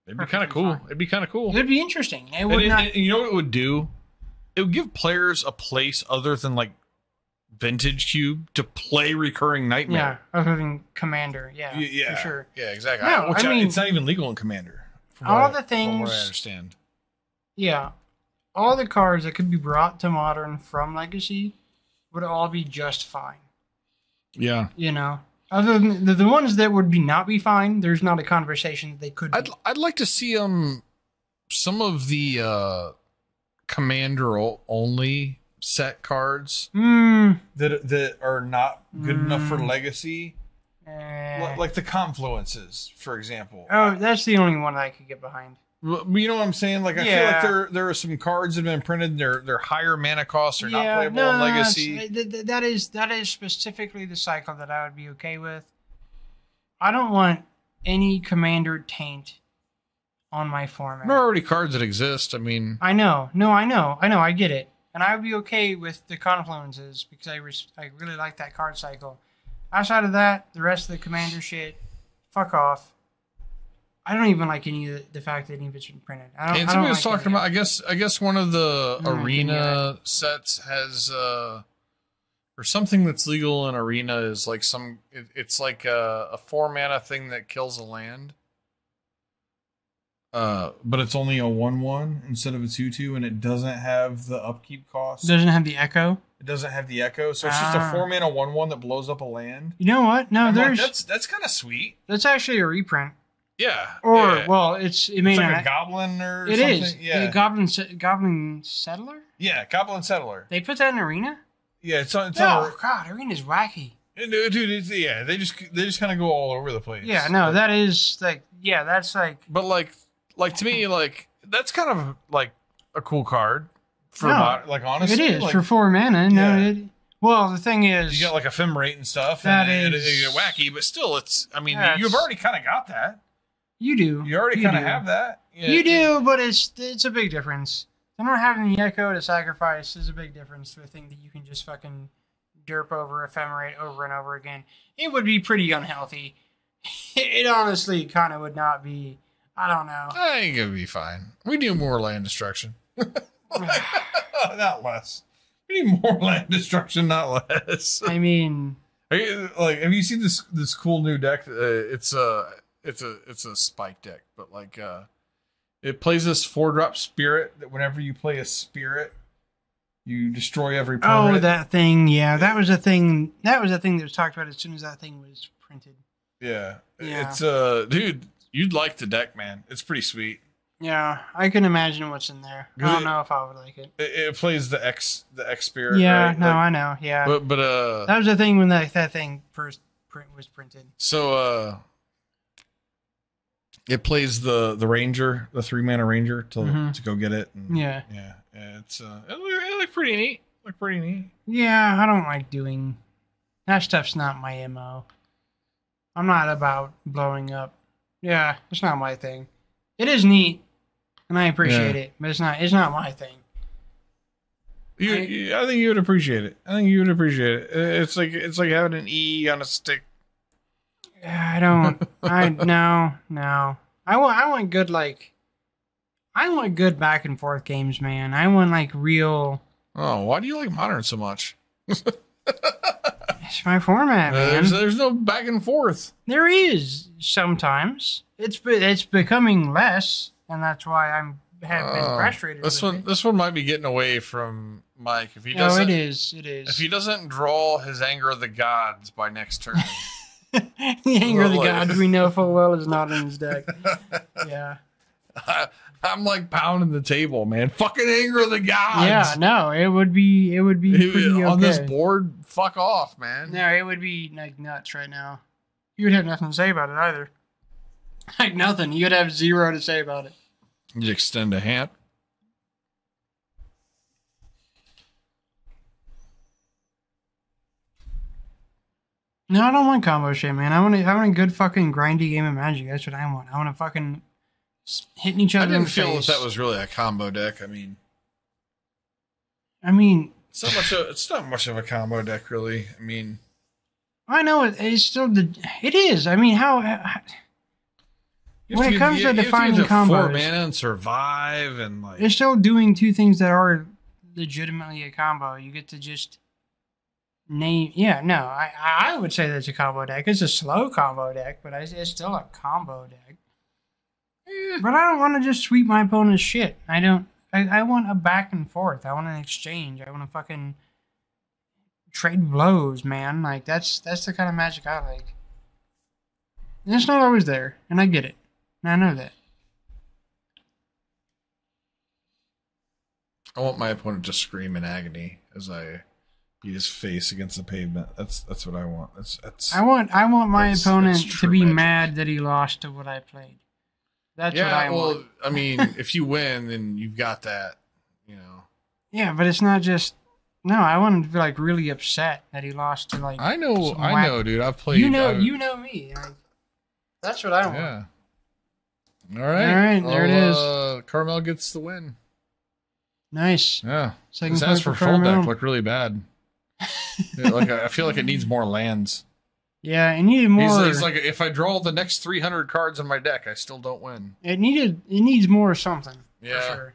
[SPEAKER 2] It'd be kind of cool. It'd be kind of cool.
[SPEAKER 3] It'd be interesting. It would not.
[SPEAKER 2] And you know what it would do? It would give players a place other than like Vintage Cube to play Recurring Nightmare.
[SPEAKER 3] Yeah, other than Commander. Yeah. For sure.
[SPEAKER 2] Yeah, exactly.
[SPEAKER 3] No, I mean,
[SPEAKER 2] it's not even legal in Commander.
[SPEAKER 3] All the things.
[SPEAKER 2] From what I understand.
[SPEAKER 3] Yeah. All the cards that could be brought to Modern from Legacy would all be just fine.
[SPEAKER 2] Yeah.
[SPEAKER 3] You know, other than the ones that would not be fine, there's not a conversation that they could be.
[SPEAKER 2] I'd like to see some of the Commander only set cards that are not good enough for Legacy. Like the Confluences, for example.
[SPEAKER 3] Oh, that's the only one I could get behind.
[SPEAKER 2] You know what I'm saying? Like I feel like there are some cards that have been printed. They're higher mana costs. Or not playable in Legacy.
[SPEAKER 3] That is specifically the cycle that I would be okay with. I don't want any Commander taint on my format.
[SPEAKER 2] There are already cards that exist. I mean,
[SPEAKER 3] I know. I get it, and I would be okay with the Confluences because I really like that card cycle. Outside of that, the rest of the Commander shit, fuck off. I don't even like any of the fact that any of it's been printed.
[SPEAKER 2] And somebody was talking about. I guess one of the arena sets has or something that's legal in arena is like it's like a 4 mana thing that kills a land. But it's only a 1/1 instead of a 2/2, and it doesn't have the upkeep cost.
[SPEAKER 3] It doesn't have the echo.
[SPEAKER 2] It doesn't have the echo, so it's just a 4 mana 1/1 that blows up a land.
[SPEAKER 3] You know what? No,
[SPEAKER 2] that's kind of sweet.
[SPEAKER 3] That's actually a reprint.
[SPEAKER 2] Yeah.
[SPEAKER 3] Or well, it may not.
[SPEAKER 2] Like a goblin or
[SPEAKER 3] it
[SPEAKER 2] something.
[SPEAKER 3] It is.
[SPEAKER 2] Yeah.
[SPEAKER 3] Goblin Settler.
[SPEAKER 2] Yeah, Goblin Settler.
[SPEAKER 3] They put that in arena.
[SPEAKER 2] Yeah, it's on.
[SPEAKER 3] God, arena's wacky.
[SPEAKER 2] Dude, they just kind of go all over the place.
[SPEAKER 3] Yeah, no, that is like, that's like.
[SPEAKER 2] But like to me, like that's kind of like a cool card for like honestly,
[SPEAKER 3] it is
[SPEAKER 2] like,
[SPEAKER 3] for 4 mana. No, well, the thing is,
[SPEAKER 2] you got like ephemerate and stuff.
[SPEAKER 3] That
[SPEAKER 2] and
[SPEAKER 3] is
[SPEAKER 2] it's wacky, but still, it's. I mean, you've already kind of got that.
[SPEAKER 3] You do.
[SPEAKER 2] You already kind of have that. Yeah.
[SPEAKER 3] You do, but it's a big difference. And not having the echo to sacrifice is a big difference to a thing that you can just fucking derp over, ephemerate over and over again. It would be pretty unhealthy. It honestly kind of would not be. I don't know.
[SPEAKER 2] I think it'd be fine. We do more land destruction. Not less. We need more land destruction, not less.
[SPEAKER 3] I mean,
[SPEAKER 2] have you seen this cool new deck? It's a spike deck, but it plays this 4-drop spirit that whenever you play a spirit, you destroy every permanent.
[SPEAKER 3] Oh, that thing. Yeah, that was a thing. That was a thing that was talked about as soon as that thing was printed.
[SPEAKER 2] Yeah.
[SPEAKER 3] Yeah.
[SPEAKER 2] It's dude, you'd like the deck, man. It's pretty sweet.
[SPEAKER 3] Yeah, I can imagine what's in there. I don't know if I would like it.
[SPEAKER 2] It plays the X spirit.
[SPEAKER 3] Yeah,
[SPEAKER 2] right?
[SPEAKER 3] no, I know. Yeah,
[SPEAKER 2] but
[SPEAKER 3] that was the thing when that thing first was printed.
[SPEAKER 2] So it plays the ranger, the 3-mana ranger to go get it. And, yeah. It's it looked pretty neat.
[SPEAKER 3] Yeah, I don't like doing that stuff's not my MO. I'm not about blowing up. Yeah, it's not my thing. It is neat, and I appreciate it, but it's not my thing.
[SPEAKER 2] I think you would appreciate it. It's like having an E on a stick.
[SPEAKER 3] I don't. No. I want good I want good back and forth games, man. I want real.
[SPEAKER 2] Oh, why do you like Modern so much?
[SPEAKER 3] It's my format, man.
[SPEAKER 2] There's no back and forth.
[SPEAKER 3] There is sometimes. It's becoming less, and that's why have been frustrated.
[SPEAKER 2] This one might be getting away from Mike if he doesn't.
[SPEAKER 3] No, it is.
[SPEAKER 2] If he doesn't draw his Anger of the Gods by next turn.
[SPEAKER 3] The Anger of the Gods we know full well is not in his deck. Yeah.
[SPEAKER 2] I'm pounding the table, man. Fucking Anger of the Gods.
[SPEAKER 3] Yeah, no, it would be pretty
[SPEAKER 2] on
[SPEAKER 3] okay.
[SPEAKER 2] this board. Fuck off, man.
[SPEAKER 3] No, it would be nuts right now. You would have nothing to say about it either. Nothing. You'd have 0 to say about it.
[SPEAKER 2] You extend a hand.
[SPEAKER 3] No, I don't want combo shit, man. I want a good fucking grindy game of Magic. That's what I want. I want to fucking hitting each other in the face.
[SPEAKER 2] I didn't feel that was really a combo deck. I
[SPEAKER 3] mean,
[SPEAKER 2] it's not much of a combo deck, really.
[SPEAKER 3] I know it's still it is. I mean, how when it comes to defining combos,
[SPEAKER 2] 4 mana and survive and
[SPEAKER 3] they're still doing 2 things that are legitimately a combo. You get to just name. Yeah, no, I would say that's a combo deck. It's a slow combo deck, but it's still a combo deck. But I don't want to just sweep my opponent's shit. I don't. I want a back and forth. I want an exchange. I want to fucking trade blows, man. That's the kind of Magic I like. And it's not always there, and I get it. And I know that.
[SPEAKER 2] I want my opponent to scream in agony as I beat his face against the pavement. That's what I want.
[SPEAKER 3] I want my opponent to be
[SPEAKER 2] Magic.
[SPEAKER 3] mad that he lost to what I played. That's what I want.
[SPEAKER 2] If you win, then you've got that,
[SPEAKER 3] Yeah, but it's not just. No, I want him to be really upset that he lost to
[SPEAKER 2] I know, dude. I've played.
[SPEAKER 3] You know me. That's what I want.
[SPEAKER 2] Yeah. All right.
[SPEAKER 3] There it is.
[SPEAKER 2] Carmel gets the win.
[SPEAKER 3] Nice.
[SPEAKER 2] Yeah.
[SPEAKER 3] Second
[SPEAKER 2] This
[SPEAKER 3] point
[SPEAKER 2] as
[SPEAKER 3] for
[SPEAKER 2] for full deck
[SPEAKER 3] Carmel.
[SPEAKER 2] looked really bad. I feel like it needs more lands.
[SPEAKER 3] Yeah, it needed more.
[SPEAKER 2] He's like, if I draw the next 300 cards in my deck, I still don't win.
[SPEAKER 3] It needs more something.
[SPEAKER 2] Yeah.
[SPEAKER 3] For sure.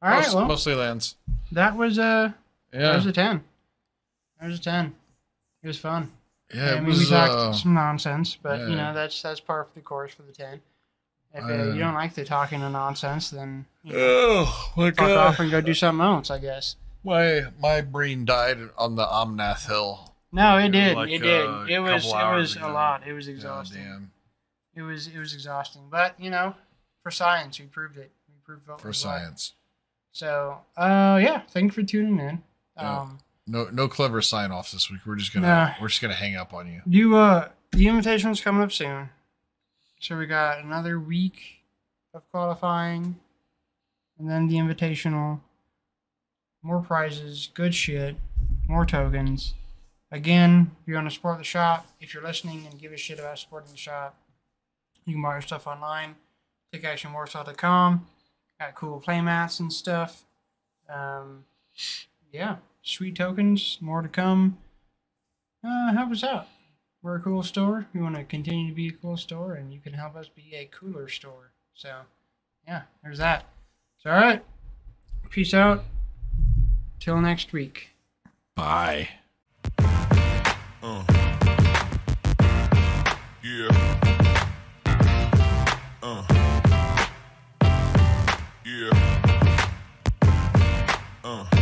[SPEAKER 3] All right. Well,
[SPEAKER 2] mostly lands.
[SPEAKER 3] that was a 10.
[SPEAKER 2] Yeah.
[SPEAKER 3] That was a 10. It was fun.
[SPEAKER 2] Yeah.
[SPEAKER 3] We talked some nonsense, but
[SPEAKER 2] yeah.
[SPEAKER 3] that's part of the course for the 10. If
[SPEAKER 2] Yeah.
[SPEAKER 3] you don't like the talking of nonsense, then
[SPEAKER 2] fuck
[SPEAKER 3] fuck off and go do something else, I guess.
[SPEAKER 2] My brain died on the Omnath Hill.
[SPEAKER 3] No, it did.
[SPEAKER 2] Like,
[SPEAKER 3] It did. It was
[SPEAKER 2] hours
[SPEAKER 3] a
[SPEAKER 2] ago.
[SPEAKER 3] lot. It was exhausting.
[SPEAKER 2] Damn.
[SPEAKER 3] It was exhausting. But for science, we proved it. We proved it
[SPEAKER 2] For science.
[SPEAKER 3] So, yeah, thanks for tuning in.
[SPEAKER 2] No clever sign offs this week. We're just gonna hang up on you.
[SPEAKER 3] The invitation's coming up soon. So we got another week of qualifying, and then the invitational. More prizes, good shit, more tokens. Again, if you want to support the shop, if you're listening and give a shit about supporting the shop, you can buy your stuff online. TakeActionWarsaw.com. Got cool playmats and stuff. Yeah, sweet tokens, more to come. Help us out. We're a cool store. We want to continue to be a cool store, and you can help us be a cooler store. So, yeah, there's that. So, all right. Peace out. Till next week.
[SPEAKER 2] Bye.
[SPEAKER 4] Yeah. Yeah.